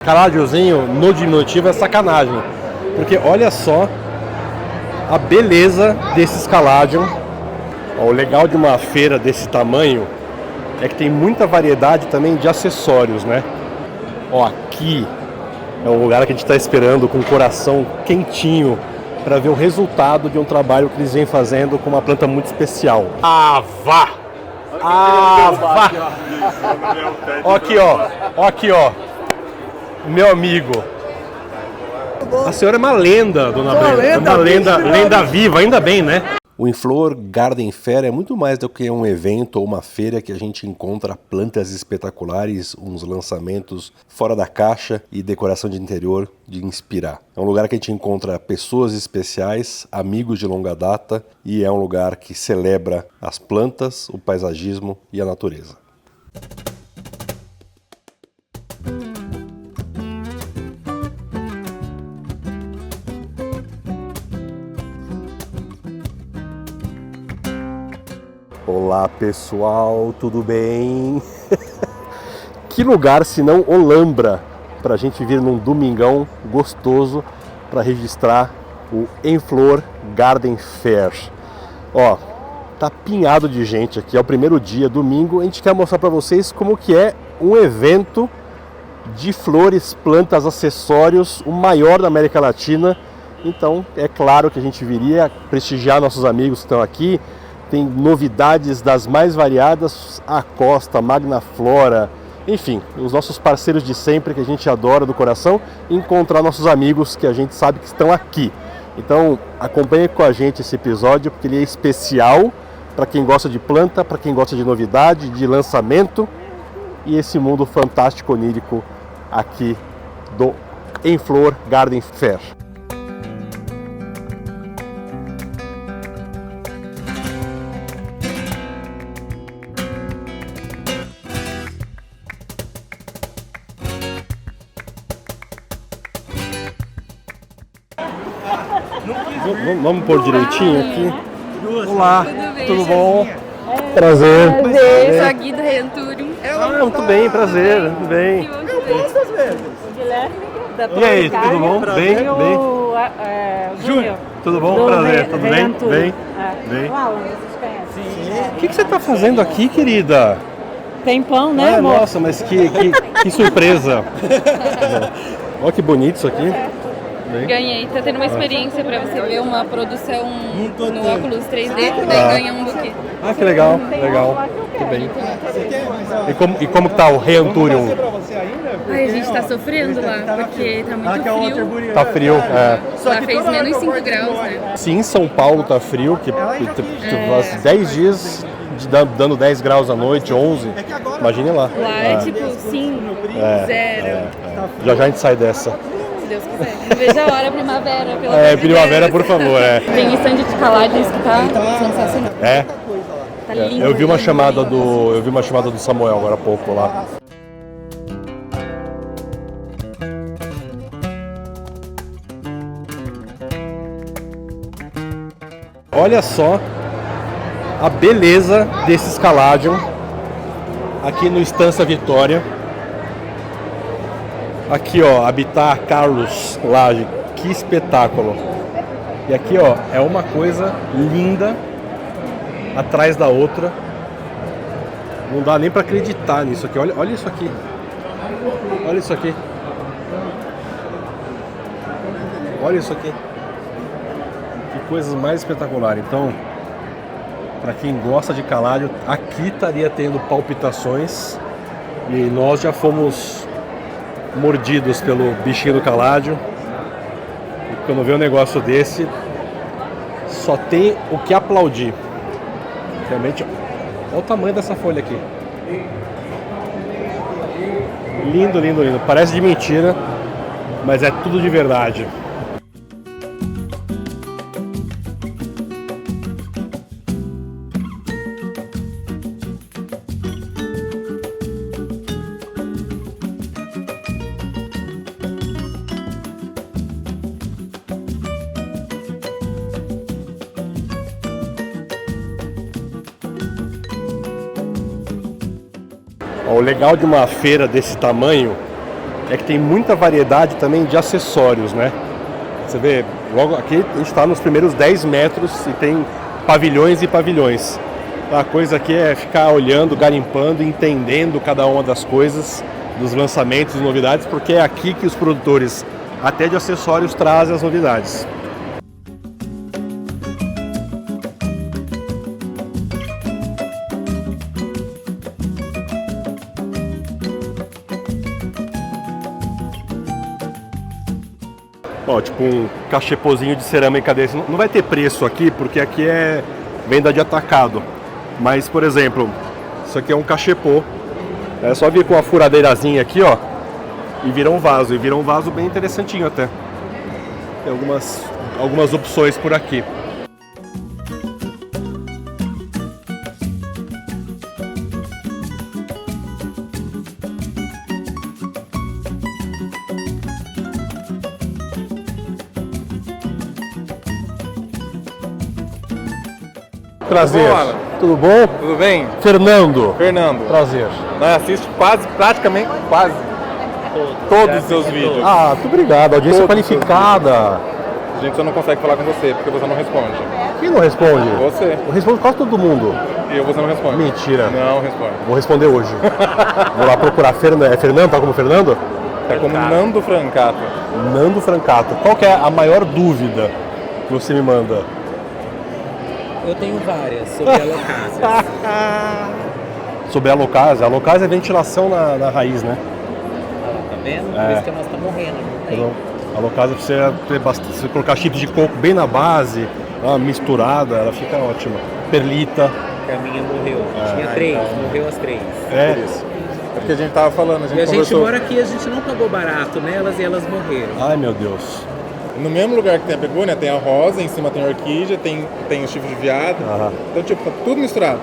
Caládiozinho no diminutivo é sacanagem, porque olha só a beleza desses caládium. O legal de uma feira desse tamanho é que tem muita variedade também de acessórios, né? Ó, aqui é o lugar que a gente está esperando com o coração quentinho para ver o resultado de um trabalho que eles vêm fazendo com uma planta muito especial. Ah, vá! Ah, vá! Ó aqui, ó. Ó aqui, ó. Meu amigo. A senhora é uma lenda, dona Brenda. Uma lenda viva, ainda bem, né? O Inflor Garden Fair é muito mais do que um evento ou uma feira que a gente encontra plantas espetaculares, uns lançamentos fora da caixa e decoração de interior de inspirar. É um lugar que a gente encontra pessoas especiais, amigos de longa data, e é um lugar que celebra as plantas, o paisagismo e a natureza. Olá pessoal, tudo bem? Que lugar se não Olambra para a gente vir num domingão gostoso para registrar o Inflor Garden Fair. Ó, tá apinhado de gente aqui, é o primeiro dia, domingo. A gente quer mostrar para vocês como que é um evento de flores, plantas, acessórios, o maior da América Latina. Então é claro que a gente viria prestigiar nossos amigos que estão aqui. Tem novidades das mais variadas, a Costa, Magna Flora, enfim, os nossos parceiros de sempre que a gente adora do coração, e encontrar nossos amigos que a gente sabe que estão aqui. Então acompanhe com a gente esse episódio porque ele é especial para quem gosta de planta, para quem gosta de novidade, de lançamento e esse mundo fantástico onírico aqui do Inflor Garden Fair. Vamos pôr direitinho aqui. Olá, tudo bom? Prazer. Sou a Gui do Reantúrio. Muito bem, prazer, tudo bem. Guilherme, da E aí, tudo bom? Bem? Júnior. Tudo bom? Prazer, tudo bem? Bem? O Alan, vocês conhecem? O que você está fazendo aqui, querida? Tem pão, né, amor? Nossa, mas que surpresa. Olha que bonito isso aqui. Ganhei, tá tendo uma experiência pra você ver uma produção no óculos 3D, que daí ganha um buquê. Ah, que legal, legal. Tudo bem. E como tá o Reanturium? Ai, a gente tá sofrendo lá, porque tá muito frio. Tá frio, é. Lá fez menos 5 graus, né? Sim, em São Paulo tá frio, que faz 10 dias dando 10 graus à noite, 11. Imagine lá. Lá é tipo 5, 0. Já a gente sai dessa. Deus quiser. Não vejo a hora, primavera. Primavera, por favor, Tem stand de caládios que tá sensacional. É? Tá lindo. Eu vi uma chamada do Samuel agora há pouco lá. Olha só a beleza desses caládium aqui no Estância Vitória. Aqui, ó, Habitat Carlos Lage, que espetáculo. E aqui, ó, é uma coisa linda atrás da outra. Não dá nem pra acreditar nisso aqui. Olha isso aqui. Olha isso aqui. Olha isso aqui. Que coisa mais espetacular. Então, para quem gosta de caládio, aqui estaria tendo palpitações. E nós já fomos mordidos pelo bichinho do caládio. E quando vê um negócio desse, só tem o que aplaudir. Realmente, olha o tamanho dessa folha aqui. Lindo, lindo, lindo. Parece de mentira, mas é tudo de verdade. O legal de uma feira desse tamanho é que tem muita variedade também de acessórios, né? Você vê, logo aqui a gente está nos primeiros 10 metros e tem pavilhões e pavilhões. A coisa aqui é ficar olhando, garimpando, entendendo cada uma das coisas, dos lançamentos, das novidades, porque é aqui que os produtores, até de acessórios, trazem as novidades. Ó, tipo um cachepozinho de cerâmica desse. Não vai ter preço aqui, porque aqui é venda de atacado. Mas, por exemplo, isso aqui é um cachepô. É só vir com a furadeirazinha aqui, ó, e vira um vaso. E vira um vaso bem interessantinho até. Tem algumas opções por aqui. Prazer. Tudo bom? Tudo bem? Fernando. Prazer. Nós assistimos praticamente todos os seus vídeos. Ah, muito obrigado. Audiência qualificada. A gente só não consegue falar com você, porque você não responde. Quem não responde? Você. Eu respondo quase todo mundo. E você não responde. Mentira. Não responde. Vou responder hoje. Vou lá procurar. É Fernando? Tá como Fernando? Tá como Nando Francato. Nando Francato. Qual que é a maior dúvida que você me manda? Eu tenho várias sobre alocásias. Sobre a alocásia. A alocásia é ventilação na raiz, né? Tá vendo? Por isso que nós estamos morrendo. Não tem. Então, a alocásia precisa ter bastante. Se você colocar chips de coco bem na base, misturada, ela fica ótima. Perlita. A minha morreu. Tinha 3, então... morreu as 3. É. Por isso. É porque a gente tava falando, E a gente mora aqui, a gente não pagou barato nelas e elas morreram. Ai, meu Deus. No mesmo lugar que tem a begônia, tem a rosa, em cima tem a orquídea, tem o chifre de viado. Então, tipo, tá tudo misturado.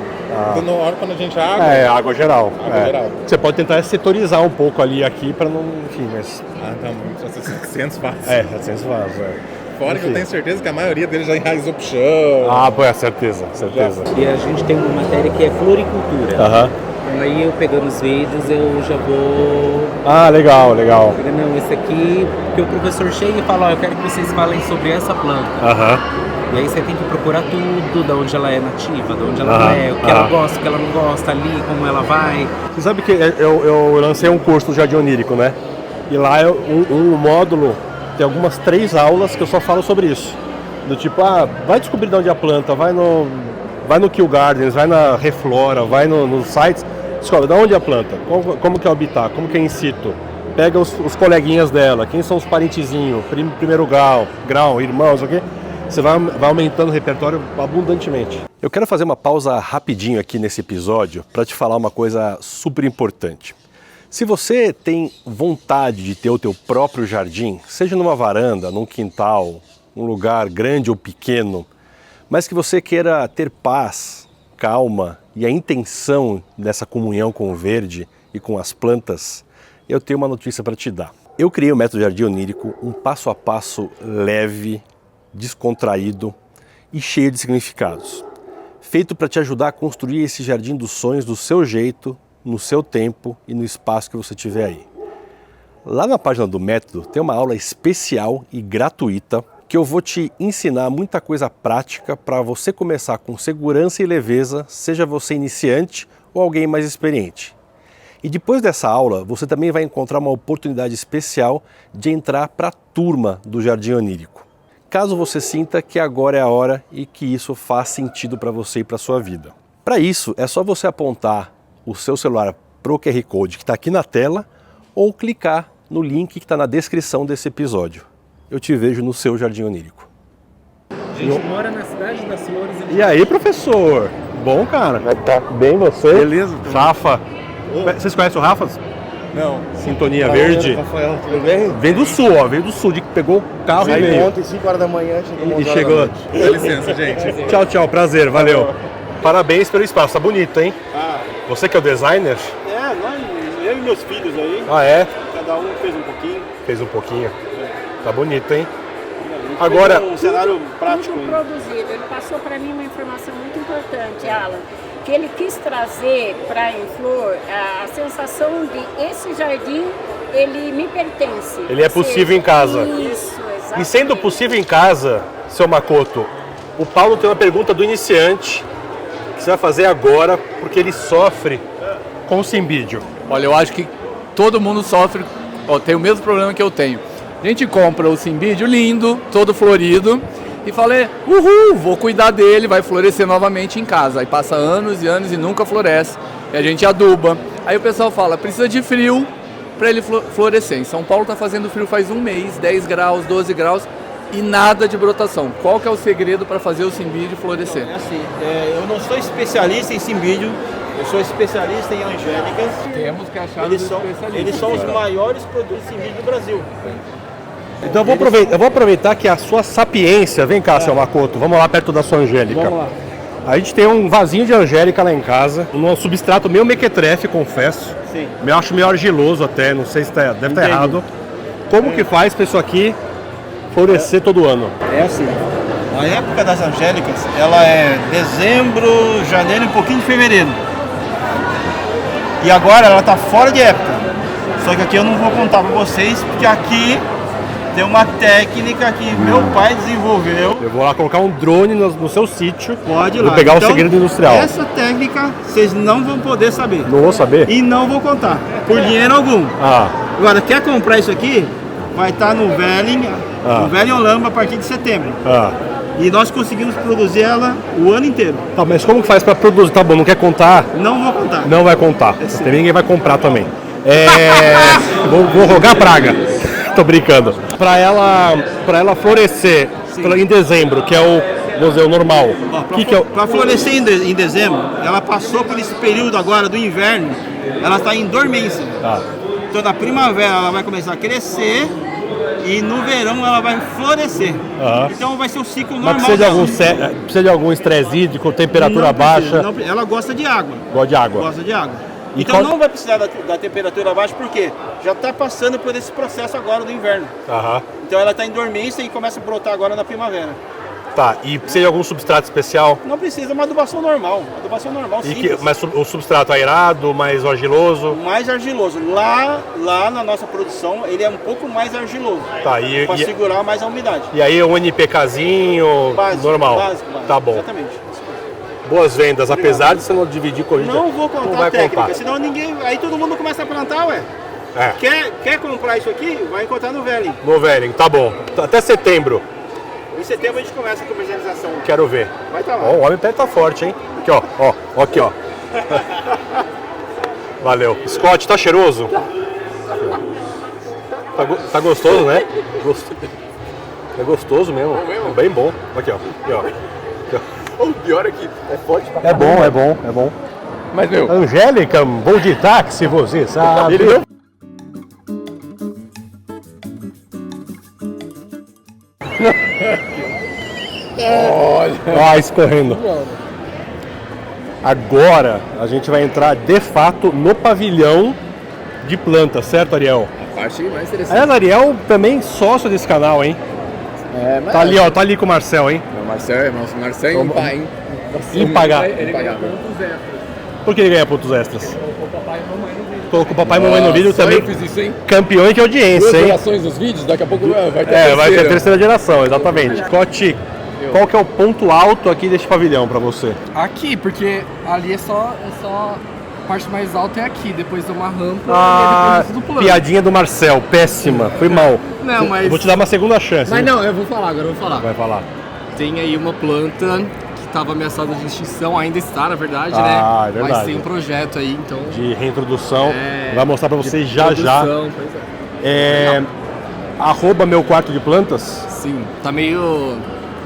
Então, na hora quando a gente abre... É, água geral. Geral. Você pode tentar setorizar um pouco ali aqui pra não... Enfim, mas... tá muito. 700 vasos. 700 vasos, Fora que eu tenho certeza que a maioria deles já enraizou pro chão. Certeza. E a gente tem uma matéria que é floricultura. Aí eu pegando os vídeos, eu já vou... Legal. Não, esse aqui, porque o professor chega e fala, eu quero que vocês falem sobre essa planta. E aí você tem que procurar tudo, de onde ela é nativa, de onde ela é, o que ela gosta, o que ela não gosta, ali, como ela vai. Você sabe que eu lancei um curso do Jardim Onírico, né? E lá um módulo tem algumas 3 aulas que eu só falo sobre isso. Do tipo, vai descobrir de onde é a planta, vai no Kew Gardens, vai na Reflora, vai nos sites, descobre de onde é a planta, como que é o habitat, como que é in situ. Pega os coleguinhas dela, quem são os parentezinhos, primeiro grau, irmãos, ok? Você vai aumentando o repertório abundantemente. Eu quero fazer uma pausa rapidinho aqui nesse episódio para te falar uma coisa super importante. Se você tem vontade de ter o teu próprio jardim, seja numa varanda, num quintal, um lugar grande ou pequeno, mas que você queira ter paz, calma e a intenção dessa comunhão com o verde e com as plantas, eu tenho uma notícia para te dar. Eu criei o Método Jardim Onírico, um passo a passo leve, descontraído e cheio de significados. Feito para te ajudar a construir esse jardim dos sonhos do seu jeito, no seu tempo e no espaço que você tiver aí. Lá na página do Método tem uma aula especial e gratuita que eu vou te ensinar muita coisa prática para você começar com segurança e leveza, seja você iniciante ou alguém mais experiente. E depois dessa aula, você também vai encontrar uma oportunidade especial de entrar para a turma do Jardim Onírico. Caso você sinta que agora é a hora e que isso faz sentido para você e para a sua vida. Para isso, é só você apontar o seu celular para o QR Code que está aqui na tela ou clicar no link que está na descrição desse episódio. Eu te vejo no seu Jardim Onírico. A gente mora na Cidade das Flores. E aí, professor? Bom, cara? Tá bem você? Beleza. Rafa. Vocês conhecem o Rafa? Não. Sintonia Verde. Rafael, tudo bem? Veio do sul, veio do sul, pegou o carro e veio. Ontem, 5 horas da manhã, E chegou. Dá licença, gente. Tchau, prazer, valeu. Parabéns pelo espaço, tá bonito, hein? Você que é o designer? Eu e meus filhos aí. É? Cada um fez um pouquinho. Fez um pouquinho. Tá bonito, hein? Agora... Um cenário prático. Muito produzido. Ele passou para mim uma informação muito importante, Alan, que ele quis trazer para a Enflor a sensação de esse jardim ele me pertence. Ele é possível em casa. Isso, exatamente. E sendo possível em casa, seu Makoto, o Paulo tem uma pergunta do iniciante que você vai fazer agora, porque ele sofre com o Cymbidium. Olha, eu acho que todo mundo sofre, tem o mesmo problema que eu tenho. A gente compra o Cymbidium lindo, todo florido, e fala, uhul, vou cuidar dele, vai florescer novamente em casa. Aí passa anos e anos e nunca floresce, e a gente aduba. Aí o pessoal fala, precisa de frio para ele florescer. Em São Paulo está fazendo frio faz um mês, 10 graus, 12 graus, e nada de brotação. Qual que é o segredo para fazer o Cymbidium florescer? É assim, eu não sou especialista em Cymbidium, eu sou especialista em angélicas. Temos que achar Eles são os maiores produtos de Cymbidium do Brasil. Então eu vou aproveitar que a sua sapiência, vem cá, seu Makoto, vamos lá perto da sua angélica. Vamos lá. A gente tem um vasinho de angélica lá em casa, um substrato meio mequetrefe, confesso. Sim. Eu acho meio argiloso até, não sei se deve estar errado. Como que faz para isso aqui florescer todo ano? É assim, a época das angélicas, ela é dezembro, janeiro e um pouquinho de fevereiro. E agora ela está fora de época. Só que aqui eu não vou contar para vocês, porque aqui tem uma técnica que meu pai desenvolveu. Eu vou lá colocar um drone no seu sítio. Pode ir vou lá. pegar Então, o segredo industrial. Essa técnica vocês não vão poder saber. Não vou saber? E não vou contar, por dinheiro algum. Ah, Agora, quer comprar isso aqui? Vai estar no Velling, no Velling Lamba a partir de setembro. E nós conseguimos produzir ela o ano inteiro. Tá, mas como que faz para produzir? Tá bom, não quer contar? Não vou contar. Não vai contar. Tem ninguém vai comprar também. Vou rogar praga. Tô brincando. Para ela florescer em dezembro, que é o normal. Para florescer em dezembro, ela passou por esse período agora do inverno, ela está em dormência. Então na primavera ela vai começar a crescer e no verão ela vai florescer. Então vai ser o ciclo normal. Mas precisa de algum estresse hídrico, temperatura baixa? Ela gosta de água. Gosta de água. Gosta de água. E Então não vai precisar da temperatura baixa, porque já está passando por esse processo agora do inverno. Então ela está em dormência e começa a brotar agora na primavera. Tá, e precisa de algum substrato especial? Não precisa, uma adubação normal. Adubação normal, simples. Mas o substrato aerado, mais argiloso? Mais argiloso. Lá na nossa produção, ele é um pouco mais argiloso. Tá, para segurar mais a umidade. E aí um NPKzinho normal? Básico. Tá bom. Exatamente. Boas vendas, apesar de você não dividir com a gente. Não vou contar a técnica, senão ninguém... Aí todo mundo começa a plantar, ué. Quer comprar isso aqui? Vai encontrar no Velling. No Velling, tá bom. Até setembro. Em setembro a gente começa a comercialização. Quero ver. Vai estar lá. O homem tá forte, hein? Aqui, ó. Aqui, ó. Valeu. Scott, tá cheiroso? Tá gostoso, né? É gostoso mesmo. Bem bom. Aqui, ó. Aqui, ó. O pior é que é forte pra É bom. Mas, meu... Angélica, vou de táxi, você sabe. Olha, escorrendo. Agora a gente vai entrar de fato no pavilhão de plantas, certo, Ariel? A parte mais interessante. Aliás, Ariel também sócio desse canal, hein? Mas Tá ali com o Marcel, hein? O Marcel é Impagável. Ele ganha pontos extras. Por que ele ganha pontos extras? Colocou o papai e mamãe no vídeo. Colocou o papai e mamãe no vídeo também. Eu fiz isso, hein? Campeões de audiência, 2 hein? gerações dos vídeos, daqui a pouco vai ter Vai ter a terceira geração, exatamente. Scott, qual que é o ponto alto aqui deste pavilhão pra você? Aqui, porque ali é só a parte mais alta é aqui, depois de uma rampa e depois do plano. Piadinha do Marcel, péssima, foi mal. Não, mas... Eu vou te dar uma segunda chance. Mas hein? não, eu vou falar, agora eu vou falar. Vai falar. Tem aí uma planta que estava ameaçada de extinção, ainda está, na verdade, É verdade. Mas tem um projeto aí, então... De reintrodução, vai mostrar pra vocês já. Pois é. @ meu quarto de plantas. Sim, tá meio...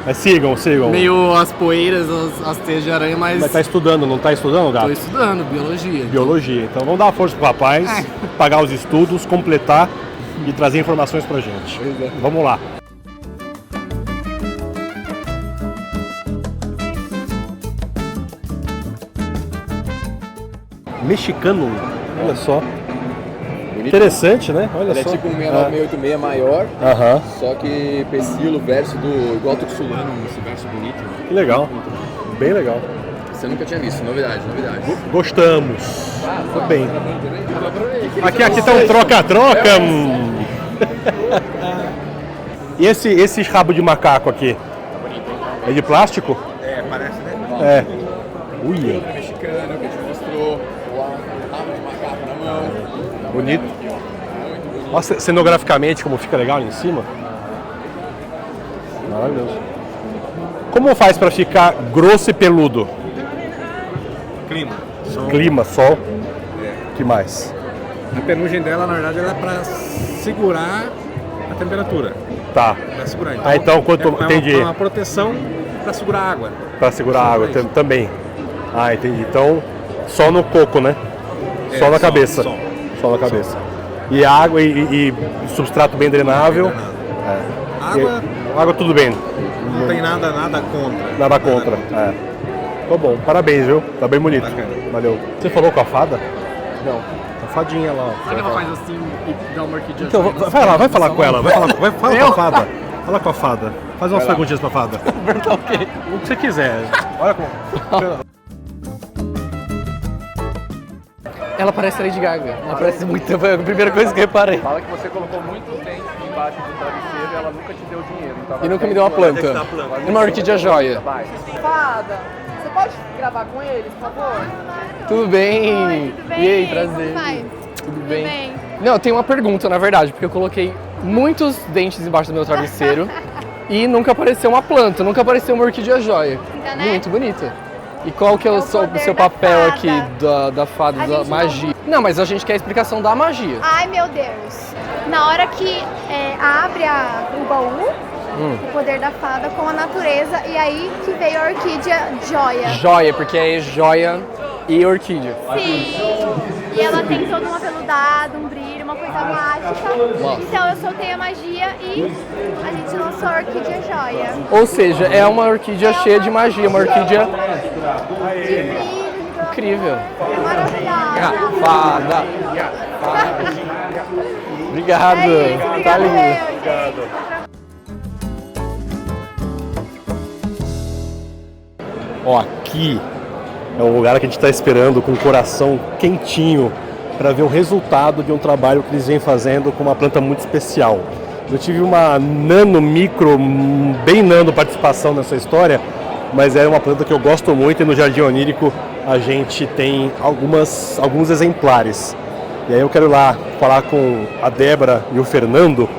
Mas sigam. Meio as poeiras, as teias de aranha, Mas tá estudando, não tá estudando, gato? Tô estudando, biologia. Biologia. Então vamos dar uma força pro rapaz, pagar os estudos, completar e trazer informações pra gente. Vamos lá. Mexicano, olha só. Bonito. Interessante, né? Olha Ele só. é tipo um 69686 maior, Aham. só que pecilo, verso do igual tuxulano, esse verso bonito. Que legal. Bem legal. Você nunca tinha visto, novidade. Gostamos. Tudo bem. Aqui tá um troca-troca. E esse rabo de macaco aqui? É de plástico? É, parece, né? É. Uia. Mexicano que a gente mostrou, o rabo de macaco na mão. Bonito. Nossa, cenograficamente como fica legal ali em cima. Maravilhoso. Como faz para ficar grosso e peludo? Clima. Clima, sol. Que mais? A penugem dela, na verdade, ela é para segurar a temperatura. Tá. Para segurar. Então quanto... Entendi. É uma proteção para segurar a água. Para segurar a água também. Ah, entendi. Então, só no coco, né? Só na cabeça. Só na cabeça. E água e substrato bem drenável. Água tudo bem. Não tem nada contra. Nada contra. É. Tá bom, parabéns, viu? Tá bem bonito. Bacana. Valeu. Você falou com a fada? Não. A fadinha lá. Será que ela faz assim e dá uma orquídea? Então, vai lá, vai falar com ela. Fala com a fada. Fala com a fada. Faz umas perguntinhas pra fada. O que você quiser. Olha como. Ela parece Lady Gaga. Ela parece muito. Foi a primeira coisa que eu reparei. Fala que você colocou muitos dentes embaixo do travesseiro e ela nunca te deu dinheiro. Então E nunca me deu uma planta. E uma orquídea joia. Fada, você pode gravar com eles, por favor? Tudo bem? Oi, tudo bem? E aí, prazer. Como vai? Tudo bem? Não, eu tenho uma pergunta, na verdade, porque eu coloquei muitos dentes embaixo do meu travesseiro e nunca apareceu uma planta, nunca apareceu uma orquídea joia. Então, né? Muito bonita. E qual que é o É o poder seu da papel fada. aqui da fada, A da gente magia? Não, mas a gente quer a explicação da magia. Ai, meu Deus. Na hora que abre o baú, o poder da fada com a natureza, e aí que veio a orquídea joia. Joia, porque é joia e orquídea. Sim. E ela tem todo um aveludado, um brilho, uma coisa mágica. Nossa. Então eu soltei a magia e a gente lançou a orquídea joia. Ou seja, é uma orquídea cheia de magia, uma orquídea De brilho, de incrível. maravilhosa. Fada. Obrigado. É isso, Tá obrigada, lindo. gente. Ó, aqui é o lugar que a gente está esperando com o coração quentinho para ver o resultado de um trabalho que eles vêm fazendo com uma planta muito especial. Eu tive uma bem nano participação nessa história, mas é uma planta que eu gosto muito e no Jardim Onírico a gente tem alguns exemplares. E aí eu quero ir lá falar com a Débora e o Fernando,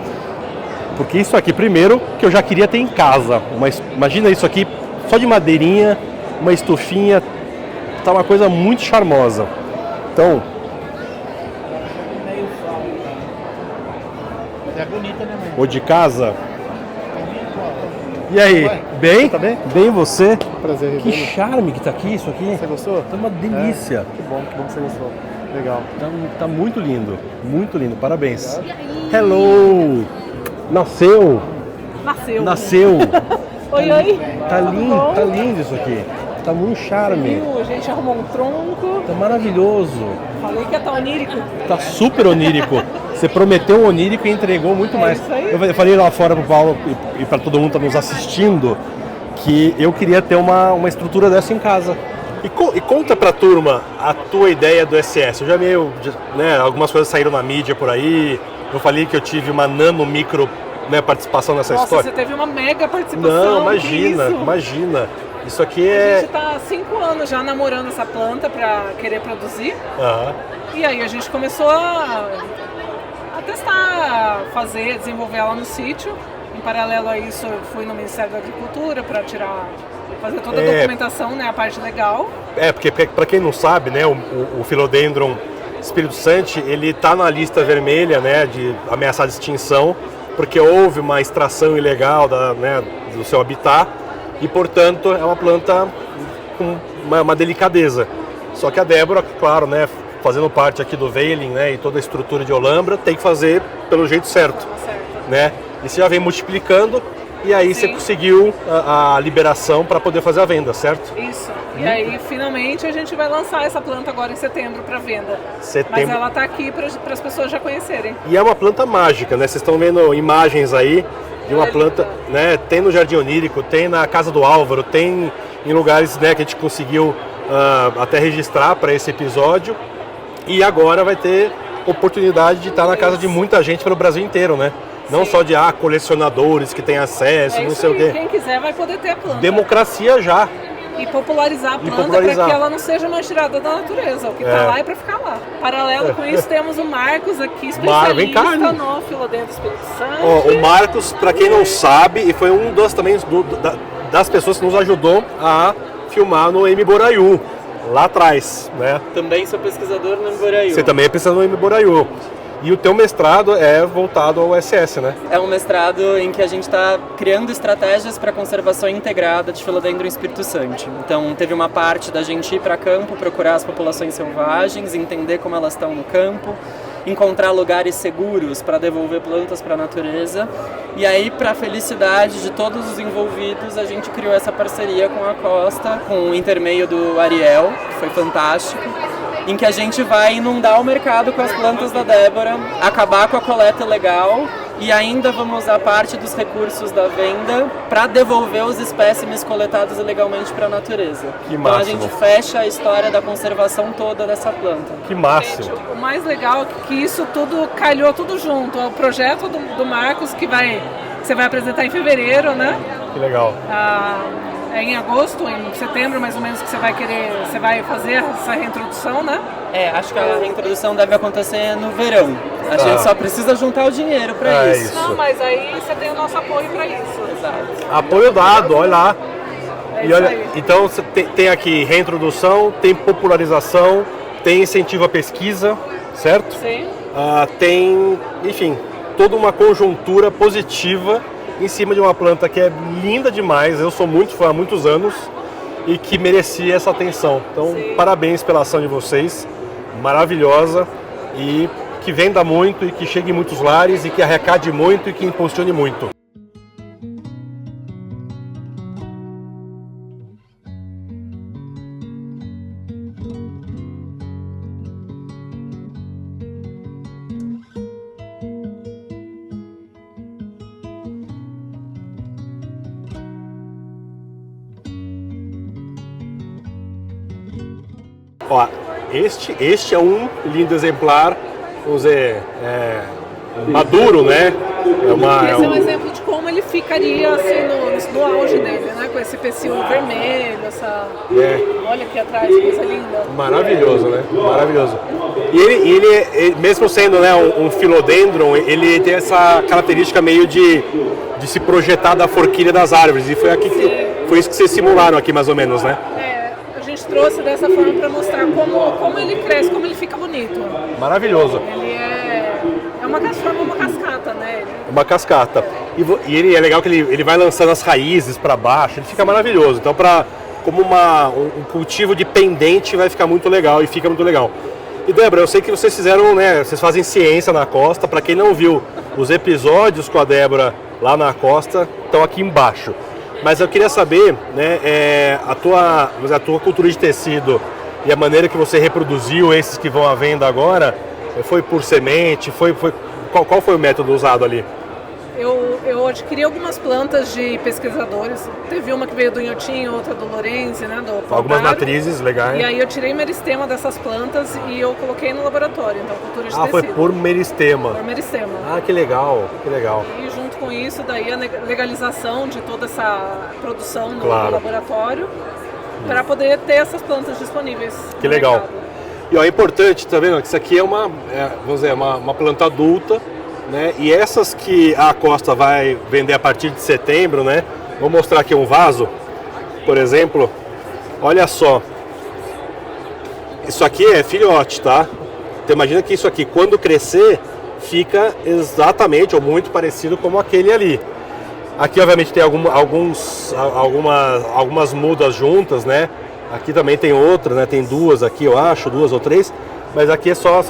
porque isso aqui, primeiro, que eu já queria ter em casa. Imagina isso aqui, só de madeirinha, uma estufinha, tá uma coisa muito charmosa. Então... É bonita, né, mãe? Ou de casa. E aí, bem? Tá bem? Bem você? Prazer, Que charme que tá aqui isso aqui. Você gostou? Tá uma delícia. Que bom que você gostou. Legal. Tá muito lindo, parabéns. Hello! Nasceu! Oi. Tá lindo isso aqui. Tá muito charme. A gente arrumou um tronco. Tá maravilhoso. Falei que ia estar onírico. Tá super onírico. Você prometeu um onírico e entregou muito mais. isso aí. Eu falei lá fora pro Paulo e para todo mundo que tá nos assistindo que eu queria ter uma estrutura dessa em casa. E conta pra turma a tua ideia do SS. Eu já algumas coisas saíram na mídia por aí. Eu falei que eu tive uma micro participação nessa Nossa, história. você teve uma mega participação. Não, imagina, que isso? imagina. Isso aqui A é... gente tá há 5 anos já namorando essa planta pra querer produzir. Aham. E aí a gente começou a testar, fazer, desenvolver ela no sítio. Em paralelo a isso, eu fui no Ministério da Agricultura para fazer toda a documentação, né, a parte legal. Porque para quem não sabe, né, o Philodendron Espírito Santo, ele tá na lista vermelha, né, de ameaçada de extinção, porque houve uma extração ilegal do seu habitat e, portanto, é uma planta com uma delicadeza. Só que a Débora, claro, né, fazendo parte aqui do Veiling, né, e toda a estrutura de Olambra, tem que fazer pelo jeito certo, né? E você já vem multiplicando e aí você conseguiu a liberação para poder fazer a venda, certo? Isso. E aí, finalmente, a gente vai lançar essa planta agora em setembro para venda. Setembro. Mas ela tá aqui para as pessoas já conhecerem. E é uma planta mágica, né? Vocês estão vendo imagens aí de uma planta, né? Tem no Jardim Onírico, tem na Casa do Álvaro, tem em lugares, né, que a gente conseguiu até registrar para esse episódio. E agora vai ter oportunidade de estar na casa de muita gente pelo Brasil inteiro, né? Não só de colecionadores que têm acesso, não sei o quê. Quem quiser vai poder ter a planta. Democracia já. E popularizar a planta para que ela não seja mais tirada da natureza. O que está lá é para ficar lá. Paralelo com isso, temos o Marcos aqui, especialista no Filodendron Espírito Santo. O Marcos, para quem não sabe, e foi um das pessoas que nos ajudou a filmar no Emboraiú, lá atrás, né? Também sou pesquisador no Emboraiú. Você também é pesquisador no Emboraiú. E o teu mestrado é voltado ao SS, né? É um mestrado em que a gente está criando estratégias para conservação integrada de Philodendron Espírito Santo. Então, teve uma parte da gente ir para campo, procurar as populações selvagens, entender como elas estão no campo, encontrar lugares seguros para devolver plantas para a natureza. E aí, para a felicidade de todos os envolvidos, a gente criou essa parceria com a Costa, com o intermeio do Ariel, que foi fantástico, em que a gente vai inundar o mercado com as plantas da Débora, acabar com a coleta ilegal e ainda vamos usar parte dos recursos da venda para devolver os espécimes coletados ilegalmente para a natureza. Que então máximo. a gente fecha a história da conservação toda dessa planta. Que máximo. O mais legal é que isso tudo calhou tudo junto. O projeto do Marcos que você vai apresentar em fevereiro, né? Que legal. É em agosto, em setembro mais ou menos que você vai fazer essa reintrodução, né? Acho que a reintrodução deve acontecer no verão. A gente só precisa juntar o dinheiro para isso. Não, mas aí você tem o nosso apoio para isso. Exato. Apoio dado, olha lá. E olha, então você tem aqui reintrodução, tem popularização, tem incentivo à pesquisa, certo? Sim. Tem, enfim, toda uma conjuntura positiva em cima de uma planta que é linda demais, eu sou muito fã há muitos anos e que merecia essa atenção. Então, parabéns pela ação de vocês, maravilhosa, e que venda muito e que chegue em muitos lares e que arrecade muito e que impulsione muito. Ó, este é um lindo exemplar, vamos dizer, maduro, né? Esse é um exemplo de como ele ficaria assim no auge dele, né? Com esse pecíolo vermelho, olha aqui atrás, coisa linda. Maravilhoso, né? Maravilhoso. E ele mesmo sendo, né, um filodendron, ele tem essa característica meio de se projetar da forquilha das árvores. E foi isso que vocês simularam aqui, mais ou menos, né? A gente trouxe dessa forma para mostrar como ele cresce, como ele fica bonito. Maravilhoso. Ele é uma cascata, né? Uma cascata. E ele é legal que ele vai lançando as raízes para baixo, ele fica maravilhoso. Então, como um cultivo de pendente, vai ficar muito legal e fica muito legal. E Débora, eu sei que vocês fizeram, né? Vocês fazem ciência na Costa. Para quem não viu os episódios com a Débora lá na Costa, estão aqui embaixo. Mas eu queria saber, né, a tua cultura de tecido e a maneira que você reproduziu esses que vão à venda agora, foi por semente? Qual foi o método usado ali? Eu adquiri algumas plantas de pesquisadores. Teve uma que veio do Inhotim, outra do Lorenzi, né? Do Palgaro. Algumas matrizes legais. E aí eu tirei meristema dessas plantas e eu coloquei no laboratório. Então, cultura de tecido. Foi por meristema. Por meristema. Que legal, que legal. E junto com isso, daí a legalização de toda essa produção no laboratório para poder ter essas plantas disponíveis. Que legal. Mercado. E ó, é importante, tá vendo? Que isso aqui é vamos dizer, uma planta adulta, né? E essas que a Costa vai vender a partir de setembro, né? Vou mostrar aqui um vaso, por exemplo. Olha só. Isso aqui é filhote, tá? Então imagina que isso aqui, quando crescer, fica exatamente ou muito parecido como aquele ali. Aqui, obviamente, tem algumas mudas juntas, né? Aqui também tem outra, né? Tem duas aqui, eu acho, 2 ou 3. Mas aqui é só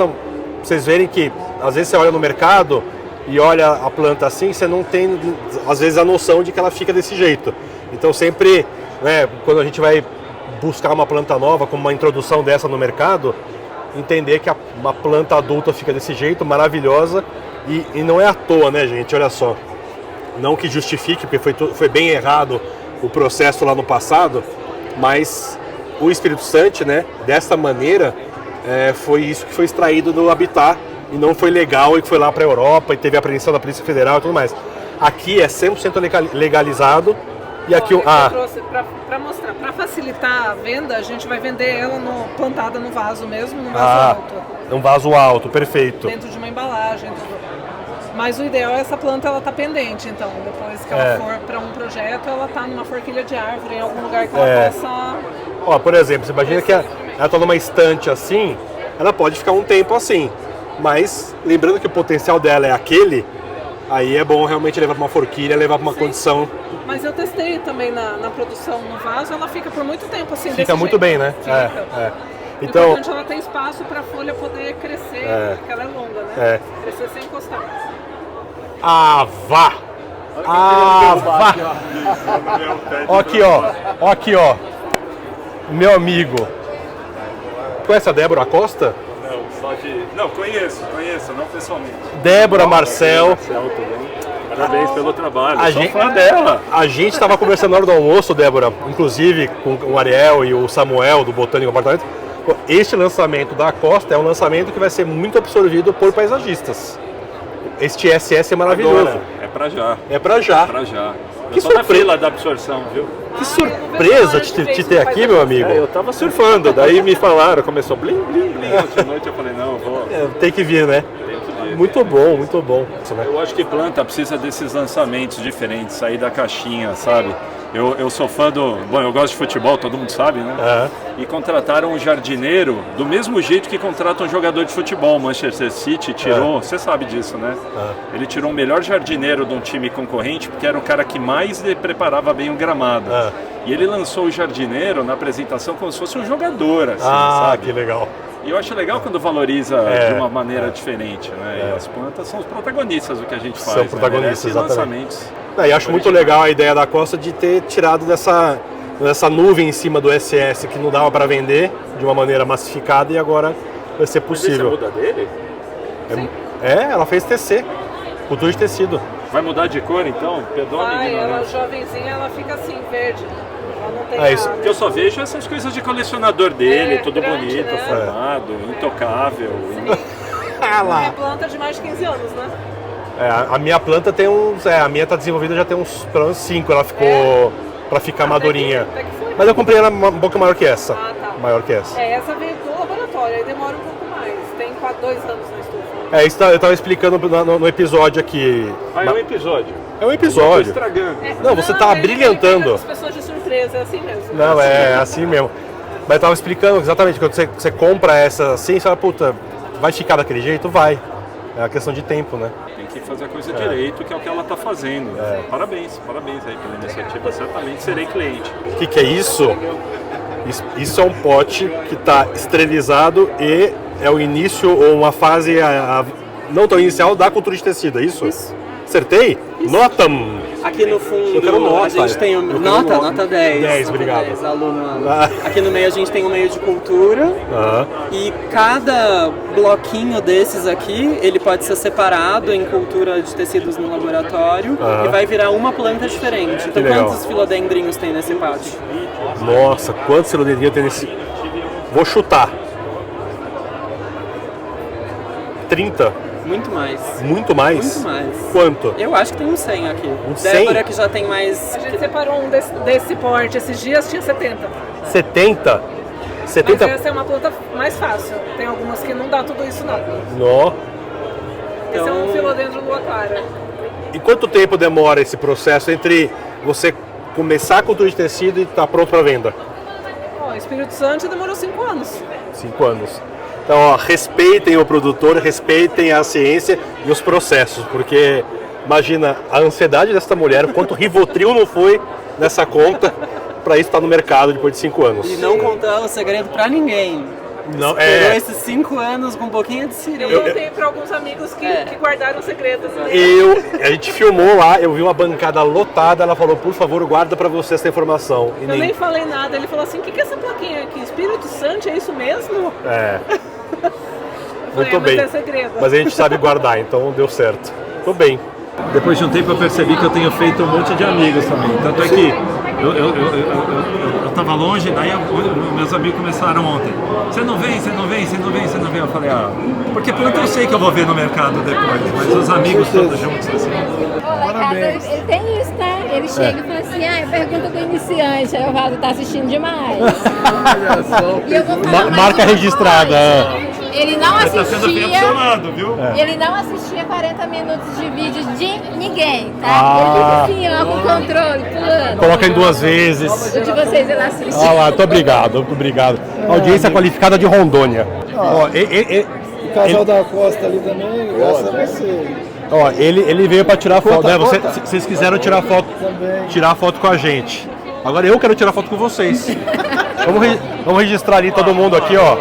vocês verem que, às vezes, você olha no mercado e olha a planta assim, você não tem, às vezes, a noção de que ela fica desse jeito. Então, sempre, né, quando a gente vai buscar uma planta nova, como uma introdução dessa no mercado, entender que uma planta adulta fica desse jeito, maravilhosa. E não é à toa, né, gente? Olha só. Não que justifique, porque foi bem errado o processo lá no passado, mas o Espírito Santo, né, dessa maneira, foi isso que foi extraído do habitat e não foi legal e que foi lá para a Europa e teve a apreensão da Polícia Federal e tudo mais. Aqui é 100% legalizado e aqui para mostrar, para facilitar a venda, a gente vai vender ela plantada no vaso mesmo, no vaso alto. Um vaso alto, perfeito. Dentro de uma embalagem, tudo. Mas o ideal é essa planta, ela tá pendente, então depois que ela for para um projeto, ela tá numa forquilha de árvore, em algum lugar que ela possa... Ó, por exemplo, você imagina que ela tá numa estante assim, ela pode ficar um tempo assim, mas lembrando que o potencial dela é aquele, aí é bom realmente levar para uma forquilha, levar para uma condição... Mas eu testei também na produção no vaso, ela fica por muito tempo assim, fica muito bem, né? Então, importante ela ter espaço para a folha poder crescer, porque ela é longa, né? Crescer sem encostar. Ah, vá! Ah, vá! Ó aqui, ó. Meu amigo. Conhece a Débora Costa? Não, conheço, não pessoalmente. Débora, Marcel. Marcel, tudo bem? Parabéns pelo trabalho, sou fã dela. A gente estava conversando na hora do almoço, Débora, inclusive com o Ariel e o Samuel do Botânico Apartamento. Este lançamento da Costa é um lançamento que vai ser muito absorvido por paisagistas. Este SS é maravilhoso. Agora, é pra já. É pra já. Que surpresa da absorção, viu? Que surpresa te ter aqui, meu amigo. Eu tava surfando, daí me falaram, começou blim, blim, blim. Ontem à noite eu falei, não, vou... tem que vir, né? Tem que vir. Muito bom, muito bom. Eu acho que planta precisa desses lançamentos diferentes, sair da caixinha, sabe? Eu sou fã do... Bom, eu gosto de futebol, todo mundo sabe, né? E contrataram um jardineiro do mesmo jeito que contratam um jogador de futebol. O Manchester City tirou... Você sabe disso, né? Ele tirou o melhor jardineiro de um time concorrente porque era o cara que mais preparava bem o gramado. E ele lançou o jardineiro na apresentação como se fosse um jogador, assim, sabe? Que legal. E eu acho legal quando valoriza de uma maneira diferente, né? E as plantas são os protagonistas do que a gente faz. São protagonistas, exatamente. Lançamentos. E acho muito legal a ideia da Costa de ter tirado dessa nuvem em cima do SS que não dava para vender de uma maneira massificada e agora vai ser possível. Mas esse muda dele? Ela fez TC, cultura de tecido. Vai mudar de cor então? Perdoa a ignorância. Ela jovenzinha, ela fica assim, verde. Ela não tem isso. nada. O que eu só vejo essas coisas de colecionador dele, tudo grande, bonito, né? formado, intocável. É planta de mais de 15 anos, né? A minha planta tem uns... a minha tá desenvolvida já tem uns, pelo menos 5, ela ficou para ficar madurinha. Mas eu comprei ela um pouco maior que essa. Maior que essa. Essa veio do laboratório, aí demora um pouco mais. Tem 2 anos na estufa. Isso eu tava explicando no episódio aqui. É um episódio? É um episódio. Eu tô estragando. Não, você tá brilhantando. As pessoas de surpresa, é assim mesmo. Não, é assim mesmo. Mas eu tava explicando exatamente, quando você compra essa assim, você fala, puta, vai ficar daquele jeito? Vai. É uma questão de tempo, né? Tem que fazer a coisa direito, que é o que ela tá fazendo. Parabéns aí pela iniciativa, certamente serei cliente. O que é isso? Isso é um pote que está esterilizado e é o início ou uma fase não tão inicial da cultura de tecido, é isso? Isso. Acertei? Notam! Aqui no fundo, eu quero nota, a gente tem nota 10. 10, obrigado. 10, aluno. Aqui no meio a gente tem um meio de cultura e cada bloquinho desses aqui, ele pode ser separado em cultura de tecidos no laboratório e vai virar uma planta diferente. Então quantos filodendrinhos tem nesse pátio? Nossa, quantos filodendrinhos tem nesse... Vou chutar. 30. Muito mais. Muito mais? Muito mais. Quanto? Eu acho que tem uns 100 aqui. Uns 100? Débora que já tem mais... A gente separou um desse porte esses dias, tinha 70. 70? Mas essa é uma planta mais fácil. Tem algumas que não dá tudo isso não. Nó. Esse é um filodendro lua clara. E quanto tempo demora esse processo entre você começar a cultura de tecido e estar pronto para venda? Espírito Santo demorou 5 anos. 5 anos. Então, respeitem o produtor, respeitem a ciência e os processos, porque imagina a ansiedade dessa mulher, quanto Rivotril não foi nessa conta para isso estar no mercado depois de 5 anos. E não contar o segredo para ninguém. Não, Esperou esses 5 anos com um pouquinho de siri. Eu contei para alguns amigos que guardaram segredos. A gente filmou lá, eu vi uma bancada lotada, ela falou, por favor, guarda para você essa informação. Eu nem falei nada, ele falou assim, o que é essa plaquinha aqui? Espírito Santo, é isso mesmo? Muito bem, mas a gente sabe guardar, então deu certo. Tô bem. Depois de um tempo eu percebi que eu tenho feito um monte de amigos também. Tanto é que Eu tava longe, daí meus amigos começaram ontem. Você não vem. Eu falei, porque planta eu sei que eu vou ver no mercado depois, mas os amigos todos juntos assim. Parabéns. Ele tem isso, né? Ele chega e fala assim, pergunta do iniciante, aí o Valdo tá assistindo demais. Olha só. E eu vou falar marca registrada. Ele não assistia. Tá sendo aficionado, viu? Ele não assistia 40 minutos de vídeo de ninguém, tá? Ele fica assim, com o controle, pulando. Coloca em 2 vezes. O de vocês ele assiste. Lá, muito obrigado. Audiência qualificada de Rondônia. O casal da Costa ali também, graças a você. Ele veio para tirar foto, né? Vocês quiseram tirar foto com a gente. Agora eu quero tirar foto com vocês. Vamos registrar ali todo mundo aqui, ó.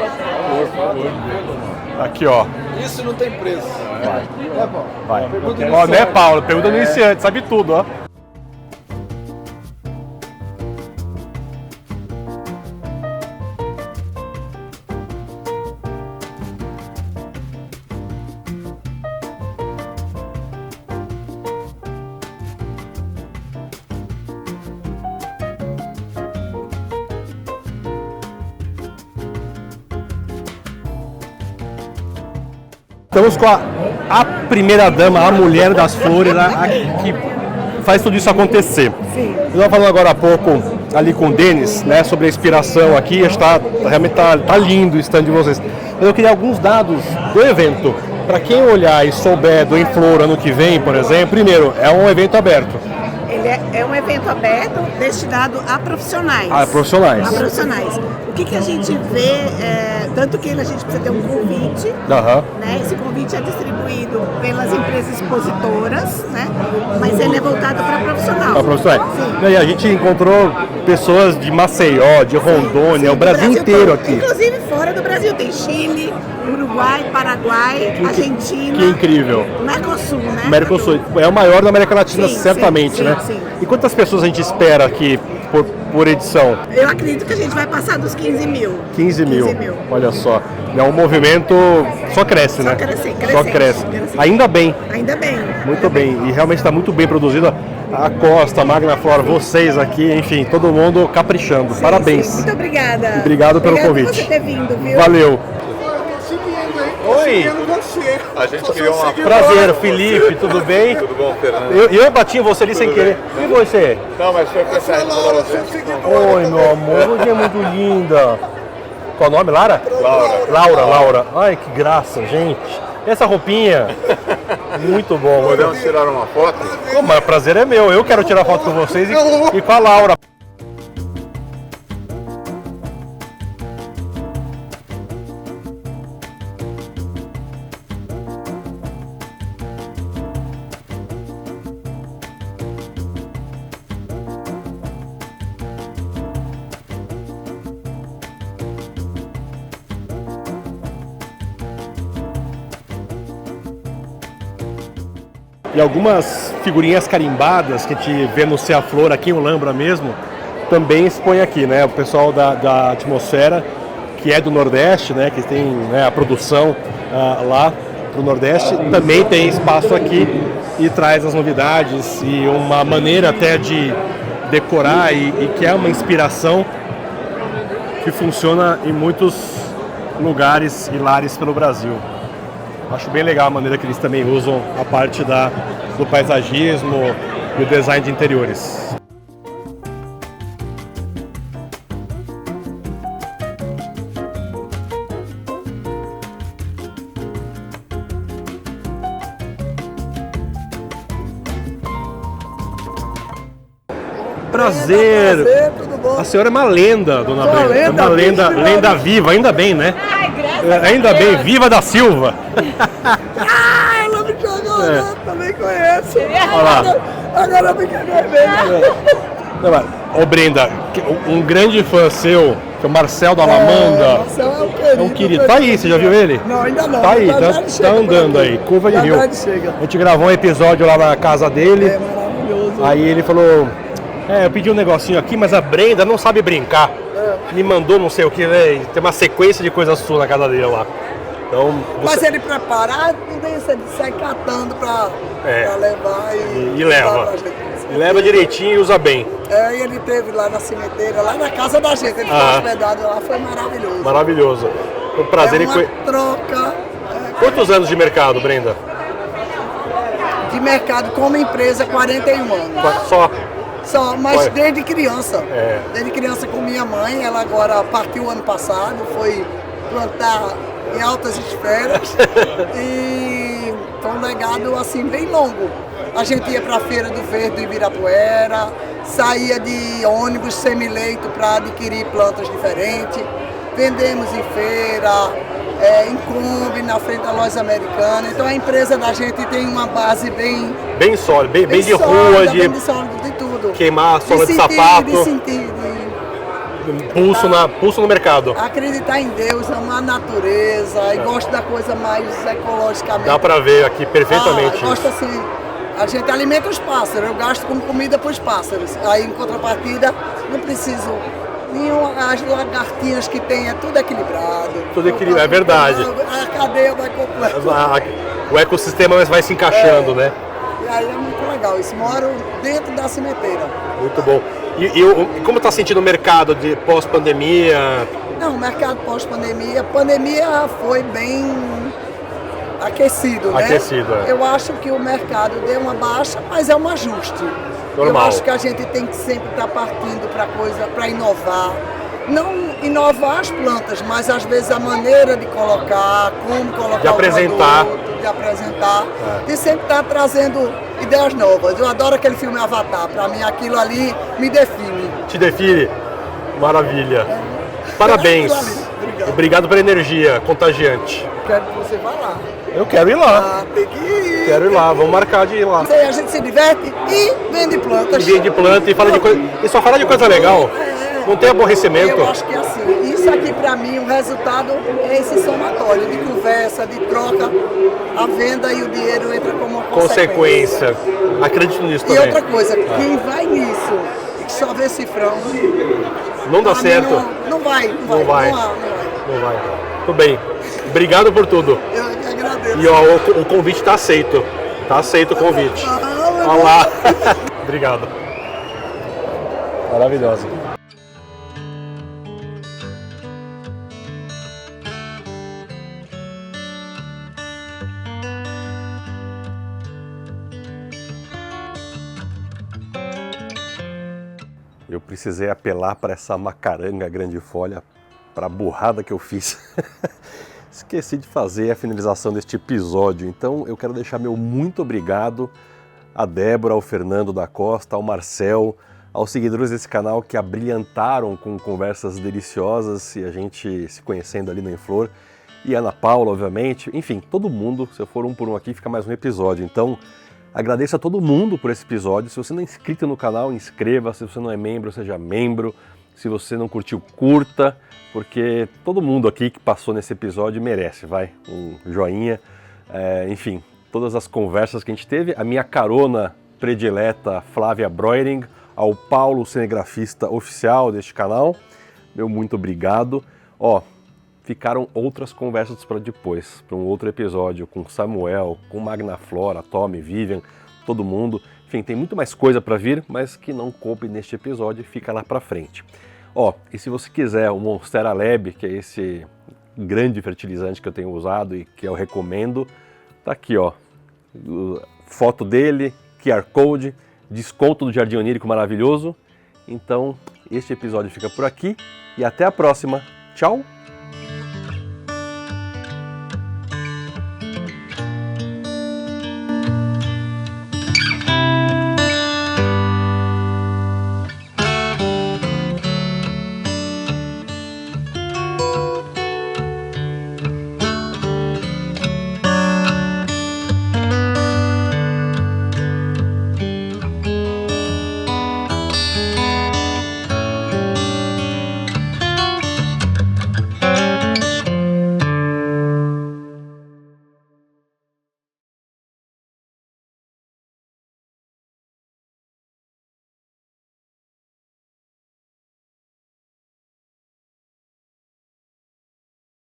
Aqui, ó. Isso não tem preço. Vai. Ó, né, Paulo? Pergunta no iniciante, sabe tudo, ó. Estamos com a primeira dama, a mulher das flores, que faz tudo isso acontecer. Eu estava falando agora há pouco ali com o Denis, né, sobre a inspiração aqui, realmente tá lindo o stand de vocês. Mas eu queria alguns dados do evento. Para quem olhar e souber do Inflor ano que vem, por exemplo, primeiro, é um evento aberto. Ele é um evento aberto destinado a profissionais. A profissionais. O que a gente vê, tanto que a gente precisa ter um convite, né? Esse convite é distribuído pelas empresas expositoras, né? Mas ele é voltado para profissional. Para profissionais. E a gente encontrou pessoas de Maceió, de Rondônia, o Brasil inteiro aqui. Inclusive fora do Brasil, tem Chile, Uruguai, Paraguai, Argentina. Que incrível. Mercosul, né? Mercosul. É o maior da América Latina, certamente, né? Sim. E quantas pessoas a gente espera aqui por edição? Eu acredito que a gente vai passar dos 15 mil. 15 mil. Olha só. É um movimento só cresce, né? Só cresce. Ainda bem. Muito bem. E realmente está muito bem produzido. A Costa, a Magna Flora, vocês aqui, enfim, todo mundo caprichando. Parabéns. Sim. Muito obrigada. Obrigado pelo convite. Por você ter vindo, viu? Valeu. Oi. A gente criou uma... Prazer, Felipe, tudo bem? Tudo bom, Fernando? Eu bati em você ali sem querer. E você? Não, mas foi pensar em você. Oi, meu amor, hoje é muito linda. Qual o nome, Lara? Laura. Ai, que graça, gente. Essa roupinha, muito bom. Podemos tirar uma foto? Mas o prazer é meu, eu quero tirar foto com vocês e com a Laura. E algumas figurinhas carimbadas que a gente vê no Céu Flor, aqui em Olambra mesmo, também expõe aqui, né? O pessoal da Atmosfera, que é do Nordeste, né? Que tem, né, a produção lá pro Nordeste, também tem espaço aqui e traz as novidades e uma maneira até de decorar e que é uma inspiração que funciona em muitos lugares e lares pelo Brasil. Acho bem legal a maneira que eles também usam a parte do paisagismo e o design de interiores. Prazer! Tudo bom? A senhora é uma lenda, dona Brenda. É uma lenda viva, ainda bem, né? Ainda bem, viva da Silva! Ela me jogou, também conheço. Olha lá. Agora eu fiquei vermelho. Ô Brenda, um grande fã seu, que é o Marcel da Alamanda. Marcel é um querido. É um querido. Tá aí, você já viu ele? Não, ainda não. Tá aí, tá andando aí, curva de rio. A gente gravou um episódio lá na casa dele. É maravilhoso. Aí ele falou, eu pedi um negocinho aqui, mas a Brenda não sabe brincar. Me mandou não sei o que, né? Tem uma sequência de coisas suas na casa dele lá. Então, Mas ele preparado, não deixa de sair catando pra levar e leva. E leva direitinho e usa bem. E ele teve lá na cimenteira, lá na casa da gente, ele ficou hospedado lá, foi maravilhoso. Maravilhoso. Um prazer em troca. Quantos anos de mercado, Brenda? De mercado como empresa, 41 anos. Só, mas desde criança. Desde criança com minha mãe, ela agora partiu ano passado, foi plantar em altas esferas e foi um legado assim bem longo. A gente ia para a Feira do Verde do Ibirapuera, saía de ônibus semileito para adquirir plantas diferentes, vendemos em feira, em Kombi, na frente da loja americana. Então a empresa da gente tem uma base bem sólida, bem de sólida, rua, bem sólida de tudo. Queimar sola de sapato. De sentir, pulso no mercado. Acreditar em Deus, amar a natureza e gosto da coisa mais ecologicamente. Dá pra ver aqui perfeitamente. Gosto assim, a gente alimenta os pássaros, eu gasto como comida para os pássaros. Aí em contrapartida, não preciso as lagartinhas que tem, é tudo equilibrado. Tudo equilibrado, é verdade. A cadeia vai completa. O ecossistema vai se encaixando, né? E aí é muito legal, isso moro dentro da cimenteira. Muito bom. E como está sentindo o mercado de pós-pandemia? Não, o mercado pós-pandemia, pandemia foi bem aquecido, né? Eu acho que o mercado deu uma baixa, mas é um ajuste. Normal. Eu acho que a gente tem que sempre estar partindo para inovar. Não inovar as plantas, mas às vezes a maneira de colocar, como colocar de apresentar. De apresentar, e sempre estar trazendo ideias novas. Eu adoro aquele filme Avatar, para mim aquilo ali me define. Te define? Maravilha. Parabéns. Obrigado pela energia contagiante. Quero que você vá lá. Eu quero ir lá. Tem que ir. Quero ir lá, vamos marcar de ir lá. A gente se diverte e vende plantas. E vende planta e fala de coisa. E só fala de coisa legal. Não tem aborrecimento. Eu acho que é assim. Isso aqui pra mim, o resultado é esse somatório de conversa, de troca. A venda e o dinheiro entra como uma consequência. Acredito nisso também. E outra coisa, quem vai nisso e só vê cifrão, não dá certo. Não vai. Não vai. Tudo bem. Obrigado por tudo. Eu que agradeço. E o convite está aceito. Está aceito o convite. Olha lá. Obrigado. Maravilhosa. Eu precisei apelar para essa macaranga grande folha, para a burrada que eu fiz. Esqueci de fazer a finalização deste episódio, então eu quero deixar meu muito obrigado a Débora, ao Fernando da Costa, ao Marcel, aos seguidores desse canal que abrilhantaram com conversas deliciosas e a gente se conhecendo ali no Enflor, e a Ana Paula, obviamente, enfim, todo mundo. Se eu for um por um aqui, fica mais um episódio, então agradeço a todo mundo por esse episódio. Se você não é inscrito no canal, inscreva. Se você não é membro, seja membro. Se você não curtiu, curta, porque todo mundo aqui que passou nesse episódio merece, um joinha. Enfim, todas as conversas que a gente teve. A minha carona predileta, Flávia Broering, ao Paulo, cinegrafista oficial deste canal, meu muito obrigado. Ficaram outras conversas para depois, para um outro episódio, com Samuel, com Magna Flora, Tommy, Vivian, todo mundo. Enfim, tem muito mais coisa para vir, mas que não coube neste episódio, fica lá para frente. E se você quiser o Monstera Lab, que é esse grande fertilizante que eu tenho usado e que eu recomendo, tá aqui, foto dele, QR Code, desconto do Jardim Onírico maravilhoso. Então, este episódio fica por aqui e até a próxima. Tchau!